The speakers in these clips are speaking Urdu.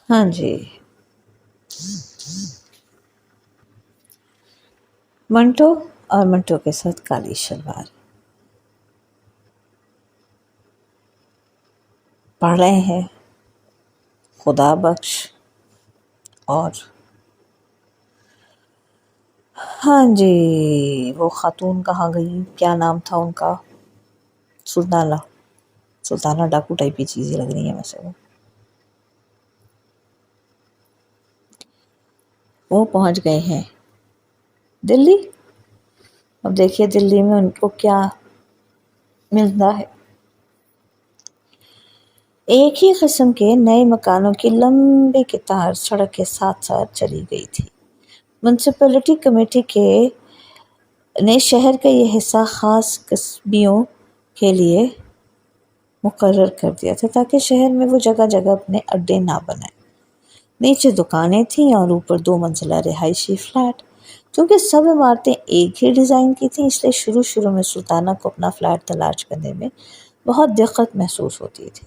ہاں جی، منٹو اور منٹو کے ساتھ کالی شلوار پڑھ رہے ہیں خدا بخش اور ہاں جی، وہ خاتون کہاں گئی، کیا نام تھا ان کا؟ سلطانہ، سلطانہ ڈاکو ٹائپ کی چیزیں لگ رہی ہیں ویسے وہ پہنچ گئے ہیں دلی۔ اب دیکھیے دلی میں ان کو کیا ملتا ہے۔ ایک ہی قسم کے نئے مکانوں کی لمبی قطار سڑک کے ساتھ ساتھ چلی گئی تھی۔ میونسپلٹی کمیٹی نے شہر کا یہ حصہ خاص قصبیوں کے لیے مقرر کر دیا تھا تاکہ شہر میں وہ جگہ جگہ اپنے اڈے نہ بنائیں۔ نیچے دکانیں تھیں اور اوپر 2 منزلہ رہائشی فلیٹ۔ کیونکہ سب عمارتیں ایک ہی ڈیزائن کی تھیں، اس لیے شروع میں سلطانہ کو اپنا فلیٹ تلاش کرنے میں بہت دقت محسوس ہوتی تھی۔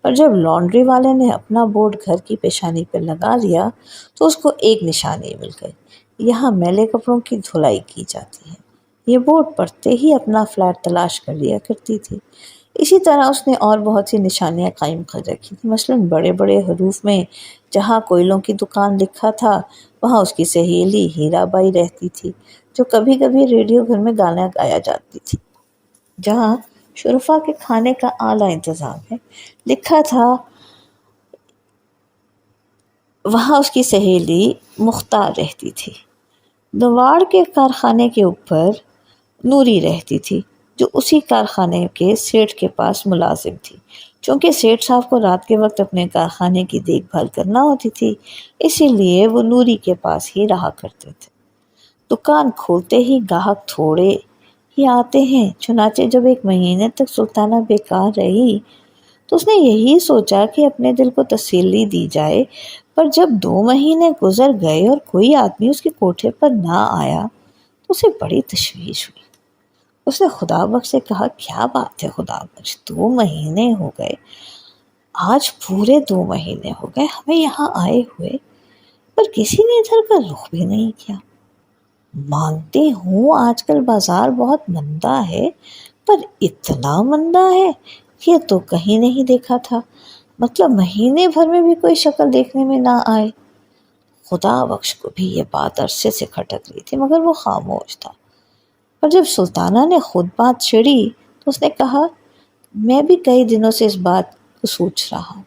پر جب لانڈری والے نے اپنا بورڈ گھر کی پیشانی پہ لگا لیا تو اس کو ایک نشانی مل گئی، یہاں میلے کپڑوں کی دھلائی کی جاتی ہے۔ یہ بورڈ پڑھتے ہی اپنا فلیٹ تلاش کر لیا کرتی تھی۔ اسی طرح اس نے اور بہت سی نشانیاں قائم کر رکھی تھی، مثلاً بڑے بڑے حروف میں جہاں کوئلوں کی دکان لکھا تھا وہاں اس کی سہیلی ہیرا بائی رہتی تھی، جو کبھی کبھی ریڈیو گھر میں گانا گایا جاتی تھی۔ جہاں شرفا کے کھانے کا اعلیٰ انتظام ہے لکھا تھا وہاں اس کی سہیلی مختار رہتی تھی۔ دواڑ کے کارخانے کے اوپر نوری رہتی تھی، جو اسی کارخانے کے سیٹھ کے پاس ملازم تھی۔ چونکہ سیٹھ صاحب کو رات کے وقت اپنے کارخانے کی دیکھ بھال کرنا ہوتی تھی، اسی لیے وہ نوری کے پاس ہی رہا کرتے تھے۔ دکان کھولتے ہی گاہک تھوڑے ہی آتے ہیں، چنانچہ جب 1 مہینے تک سلطانہ بیکار رہی تو اس نے یہی سوچا کہ اپنے دل کو تسلی دی جائے۔ پر جب 2 مہینے گزر گئے اور کوئی آدمی اس کے کوٹھے پر نہ آیا تو اسے بڑی تشویش ہوئی۔ اس نے خدا بخش سے کہا، کیا بات ہے خدا بخش، 2 مہینے ہو گئے، آج پورے 2 مہینے ہو گئے ہمیں یہاں آئے ہوئے، پر کسی نے ادھر کا رخ بھی نہیں کیا۔ مانتی ہوں آج کل بازار بہت مندہ ہے، پر اتنا مندہ ہے یہ تو کہیں نہیں دیکھا تھا، مطلب مہینے بھر میں بھی کوئی شکل دیکھنے میں نہ آئے۔ خدا بخش کو بھی یہ بات عرصے سے کھٹک رہی تھی مگر وہ خاموش تھا۔ پر جب سلطانہ نے خود بات چھیڑی تو اس نے کہا، میں بھی کئی دنوں سے اس بات کو سوچ رہا ہوں۔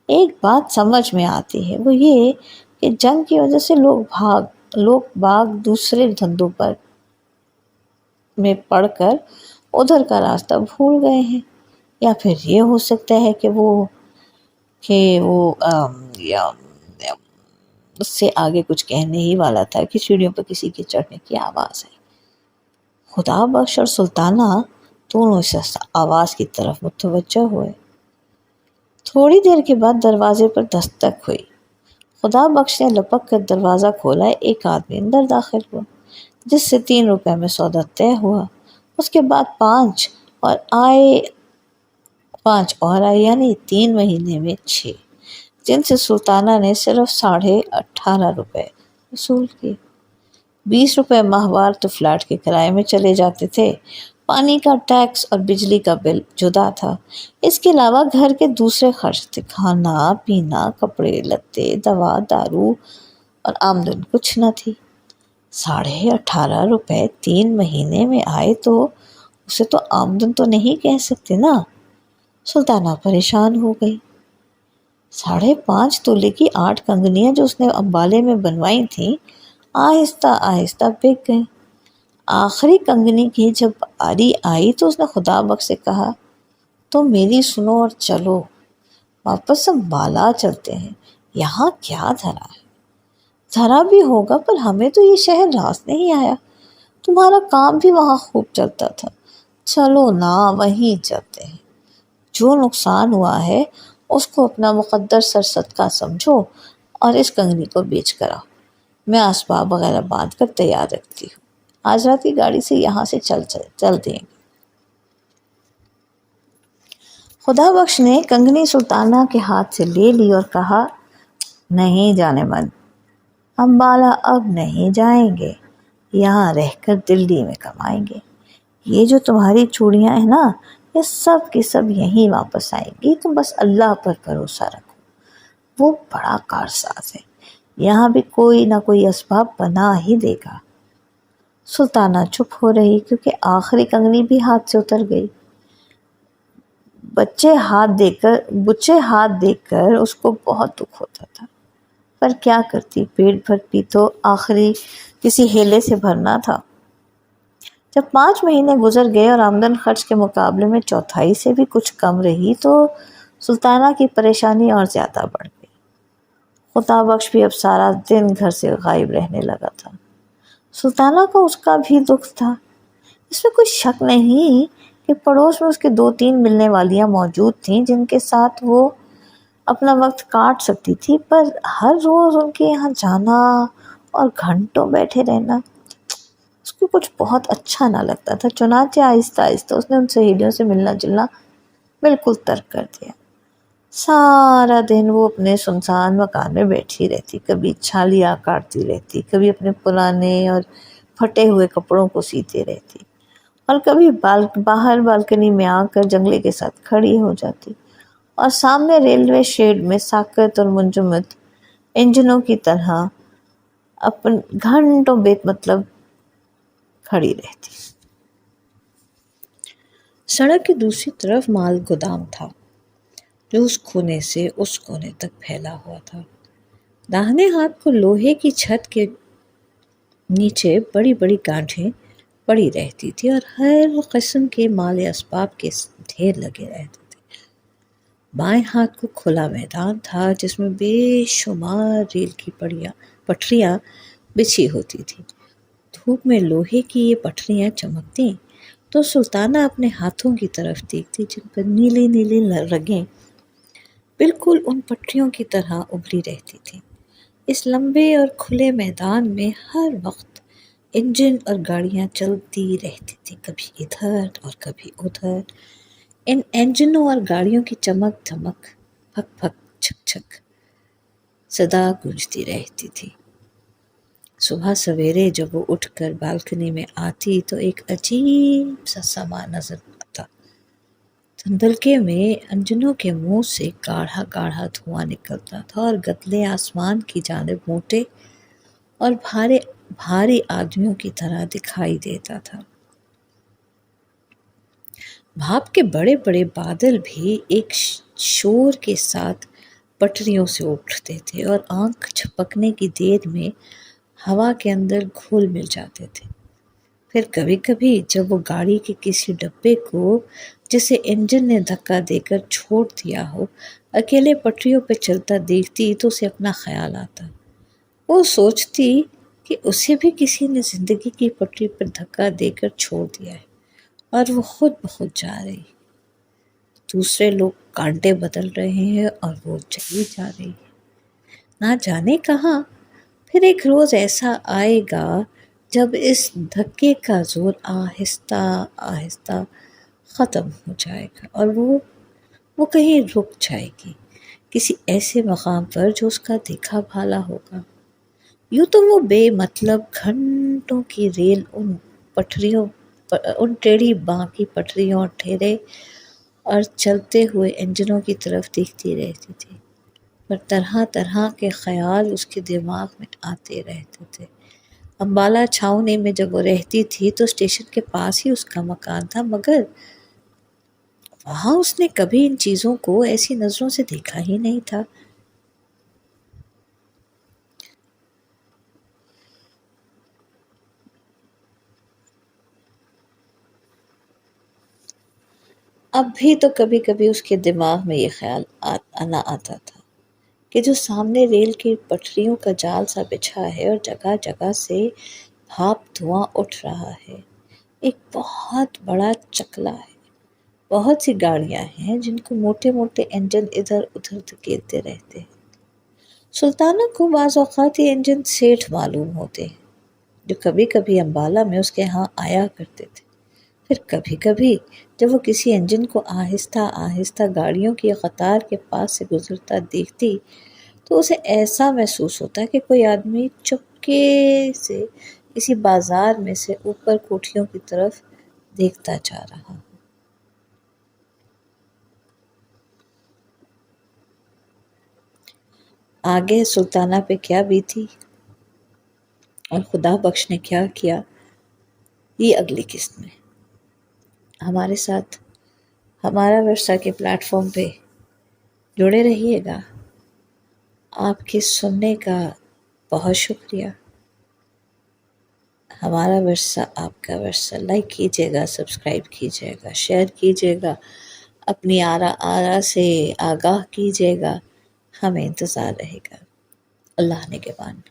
ایک بات سمجھ میں آتی ہے، وہ یہ کہ جنگ کی وجہ سے لوگ باغ دوسرے دھندوں میں پڑ کر ادھر کا راستہ بھول گئے ہیں، یا پھر یہ ہو سکتا ہے کہ یا اس سے آگے کچھ کہنے ہی والا تھا کہ سیڑھیوں پر کسی کے چڑھنے کی آواز ہے۔ خدا بخش اور سلطانہ دونوں اس آواز کی طرف متوجہ ہوئے۔ تھوڑی دیر کے بعد دروازے پر دستک ہوئی۔ خدا بخش نے لپک کر دروازہ کھولا۔ ایک آدمی اندر داخل ہوا جس سے 3 روپے میں سودا طے ہوا۔ اس کے بعد 5 اور آئے، یعنی 3 مہینے میں 6، جن سے سلطانہ نے صرف 18.5 روپے وصول کیے۔ 20 روپے ماہوار تو فلیٹ کے کرائے میں چلے جاتے تھے، پانی کا ٹیکس اور بجلی کا بل جدا تھا۔ اس کے علاوہ گھر کے دوسرے خرچ تھے، کھانا پینا، کپڑے لتے، دوا دارو، اور آمدن کچھ نہ تھی۔ 18.5 روپے 3 مہینے میں آئے تو اسے تو آمدن تو نہیں کہہ سکتے نا۔ سلطانہ پریشان ہو گئی۔ 5.5 تولے کی 8 کنگنیاں جو اس نے امبالے میں بنوائی تھیں آہستہ آہستہ بک گئیں۔ آخری کنگنی کی جب باری آئی تو اس نے خدا بخش سے کہا، تم میری سنو اور چلو، واپس امبالہ چلتے ہیں، یہاں کیا دھرا ہے؟ دھرا بھی ہوگا پر ہمیں تو یہ شہر راس نہیں آیا، تمہارا کام بھی وہاں خوب چلتا تھا، چلو نا وہیں چلتے ہیں۔ جو نقصان ہوا ہے اس کو اپنا مقدر سر صدقہ سمجھو اور اس کنگنی کو بیچ کر آؤ، میں اسباب وغیرہ باندھ کر تیار رکھتی ہوں، آج رات کی گاڑی سے یہاں سے چل دیں گے۔ خدا بخش نے کنگنی سلطانہ کے ہاتھ سے لے لی اور کہا، نہیں جانے من، امبالہ اب نہیں جائیں گے، یہاں رہ کر دلی میں کمائیں گے۔ یہ جو تمہاری چوڑیاں ہیں نا، یہ سب کی سب یہیں واپس آئیں گی، تم بس اللہ پر بھروسہ رکھو، وہ بڑا کارساز ہے، یہاں بھی کوئی نہ کوئی اسباب بنا ہی دے گا۔ سلطانہ چپ ہو رہی کیونکہ آخری کنگنی بھی ہاتھ سے اتر گئی۔ بچے ہاتھ دیکھ کر اس کو بہت دکھ ہوتا تھا، پر کیا کرتی، پیٹ بھر پی تو آخری کسی ہیلے سے بھرنا تھا۔ جب 5 مہینے گزر گئے اور آمدن خرچ کے مقابلے میں چوتھائی سے بھی کچھ کم رہی تو سلطانہ کی پریشانی اور زیادہ بڑھ گئی۔ خدا بخش بھی اب سارا دن گھر سے غائب رہنے لگا تھا۔ سلطانہ کو اس کا بھی دکھ تھا۔ اس میں کوئی شک نہیں کہ پڑوس میں اس کے 2-3 ملنے والیاں موجود تھیں جن کے ساتھ وہ اپنا وقت کاٹ سکتی تھی، پر ہر روز ان کے یہاں جانا اور گھنٹوں بیٹھے رہنا اس کو کچھ بہت اچھا نہ لگتا تھا۔ چنانچہ آہستہ آہستہ اس نے ان سہیلیوں سے ملنا جلنا بالکل ترک کر دیا۔ سارا دن وہ اپنے سنسان مکان میں بیٹھی رہتی، کبھی چھالیاں کاٹتی رہتی، کبھی اپنے پرانے اور پھٹے ہوئے کپڑوں کو سیتے رہتی، اور کبھی باہر بالکنی میں آ کر جنگلے کے ساتھ کھڑی ہو جاتی اور سامنے ریلوے شیڈ میں ساکت اور منجمد انجنوں کی طرح گھنٹوں بے مطلب کھڑی رہتی۔ سڑک کی دوسری طرف مال گودام تھا جو اس کونے سے اس کونے تک پھیلا ہوا تھا۔ داہنے ہاتھ کو لوہے کی چھت کے نیچے بڑی بڑی گاڑھیں پڑی رہتی تھی اور ہر قسم کے مال اسباب کے ڈھیر لگے رہتے تھے۔ بائیں ہاتھ کو کھلا میدان تھا جس میں بے شمار ریل کی پٹریاں بچھی ہوتی تھی۔ دھوپ میں لوہے کی یہ پٹریاں چمکتیں تو سلطانہ اپنے ہاتھوں کی طرف دیکھتی جن پر نیلی نیلی رگیں بالکل ان پٹریوں کی طرح ابھری رہتی تھیں۔ اس لمبے اور کھلے میدان میں ہر وقت انجن اور گاڑیاں چلتی رہتی تھیں، کبھی ادھر اور کبھی ادھر۔ ان انجنوں اور گاڑیوں کی چمک دھمک، پھک پھک، چھک چھک صدا گونجتی رہتی تھی۔ صبح سویرے جب وہ اٹھ کر بالکنی میں آتی تو ایک عجیب سا سما نظر آتا۔ دھندلکے میں انجنوں کے منہ سے گاڑھا گاڑھا دھواں نکلتا تھا اور گدلے آسمان کی جانب موٹے اور بھاری آدمیوں کی طرح دکھائی دیتا تھا۔ بھاپ کے بڑے بڑے بادل بھی ایک شور کے ساتھ پٹریوں سے اٹھتے تھے اور آنکھ جھپکنے کی دیر میں ہوا کے اندر گھل مل جاتے تھے۔ پھر کبھی کبھی جب وہ گاڑی کے کسی ڈبے کو جسے انجن نے دھکا دے کر چھوڑ دیا ہو اکیلے پٹریوں پہ چلتا دیکھتی تو اسے اپنا خیال آتا۔ وہ سوچتی کہ اسے بھی کسی نے زندگی کی پٹری پر دھکا دے کر چھوڑ دیا ہے اور وہ خود بخود جا رہی۔ دوسرے لوگ کانٹے بدل رہے ہیں اور وہ چلی جا رہی ہے، نہ جانے کہاں۔ پھر ایک روز ایسا آئے گا جب اس دھکے کا زور آہستہ آہستہ ختم ہو جائے گا اور وہ کہیں رک جائے گی، کسی ایسے مقام پر جو اس کا دیکھا بھالا ہوگا۔ یوں تو وہ بے مطلب گھنٹوں کی ریل ان ٹیڑھی باں کی پٹریوں اور ٹھہرے اور چلتے ہوئے انجنوں کی طرف دیکھتی رہتی تھی، پر طرح طرح کے خیال اس کے دماغ میں آتے رہتے تھے۔ امبالہ چھاؤنی میں جب وہ رہتی تھی تو اسٹیشن کے پاس ہی اس کا مکان تھا، مگر وہاں اس نے کبھی ان چیزوں کو ایسی نظروں سے دیکھا ہی نہیں تھا۔ اب بھی تو کبھی کبھی اس کے دماغ میں یہ خیال آنا آتا تھا کہ جو سامنے ریل کی پٹریوں کا جال سا بچھا ہے اور جگہ جگہ سے بھاپ دھواں اٹھ رہا ہے، ایک بہت بڑا چکلا ہے۔ بہت سی گاڑیاں ہیں جن کو موٹے موٹے انجن ادھر ادھر دھکیلتے رہتے ہیں۔ سلطانہ کو بعض اوقات یہ انجن سیٹھ معلوم ہوتے ہیں جو کبھی کبھی امبالہ میں اس کے ہاں آیا کرتے تھے۔ پھر کبھی کبھی جب وہ کسی انجن کو آہستہ آہستہ گاڑیوں کی قطار کے پاس سے گزرتا دیکھتی تو اسے ایسا محسوس ہوتا ہے کہ کوئی آدمی چپکے سے کسی بازار میں سے اوپر کوٹھیوں کی طرف دیکھتا جا رہا. آگے سلطانہ پہ کیا بیتی اور خدا بخش نے کیا کیا، یہ اگلی قسط میں. ہمارے ساتھ ہمارا ورثہ کے پلیٹ فارم پہ جڑے رہیے گا. آپ کے سننے کا بہت شکریہ. ہمارا ورثہ آپ کا ورثہ. لائک کیجیے گا، سبسکرائب کیجیے گا، شیئر کیجیے گا، اپنی آرا سے آگاہ کیجیے گا. ہمیں انتظار رہے گا. اللہ نگہبان.